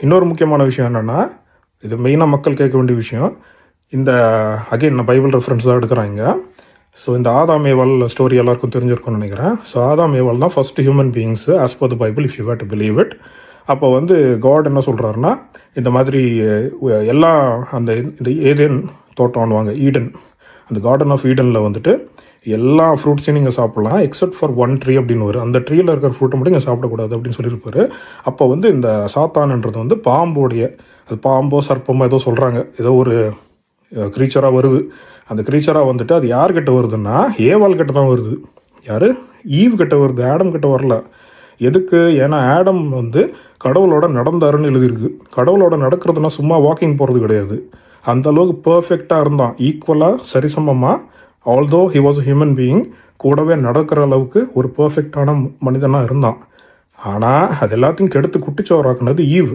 இன்னொரு முக்கியமான விஷயம் என்னென்னா, இது மெயினாக மக்கள் கேட்க வேண்டிய விஷயம். இந்த அகைன் நான் பைபிள் ரெஃபரன்ஸ் தான் எடுக்கிறாங்க. ஸோ இந்த ஆதாம் ஏவாள் ஸ்டோரி எல்லாருக்கும் தெரிஞ்சிருக்கும்னு நினைக்கிறேன். ஸோ ஆதாம் ஏவாள் தான் first human beings as per the Bible, if you have to believe it. அப்போ வந்து காட் என்ன சொல்கிறாருன்னா, இந்த மாதிரி எல்லா அந்த இந்த ஏதேன் தோட்டம்னுவாங்க, ஈடன், அந்த கார்டன் ஆஃப் ஈடனில் வந்துட்டு எல்லா ஃப்ரூட்ஸையும் நீங்கள் சாப்பிட்லாம் எக்ஸப்ட் ஃபார் ஒன் ட்ரீ அப்படின்னு வரும். அந்த ட்ரீயில் இருக்கிற ஃப்ரூட்டை மட்டும் நீங்கள் சாப்பிடக்கூடாது அப்படின்னு சொல்லியிருப்பாரு. அப்போ வந்து இந்த சாத்தான்ன்றது வந்து பாம்போடைய, அது பாம்போ சர்ப்பமோ ஏதோ சொல்கிறாங்க, ஏதோ ஒரு க்ரீச்சராக வருது. அந்த க்ரீச்சராக வந்துட்டு அது யார்கிட்ட வருதுன்னா ஏவாள் கிட்ட தான் வருது. யார்? ஈவ் கிட்ட வருது, ஆடம் கிட்ட வரல. எதுக்கு? ஏன்னா ஆடம் வந்து கடவுளோட நடந்தாருன்னு எழுதியிருக்கு. கடவுளோட நடக்கிறதுனா சும்மா வாக்கிங் போகிறது கிடையாது. அந்த அளவுக்கு பர்ஃபெக்டாக இருந்தான், ஈக்குவலாக சரிசமமாக. Although he was a human being, கூடவே நடக்கிற அளவுக்கு ஒரு பர்ஃபெக்டான மனிதனாக இருந்தான். ஆனால் அது எல்லாத்தையும் கெடுத்து குட்டிச்சோறாக்குனது ஈவ்.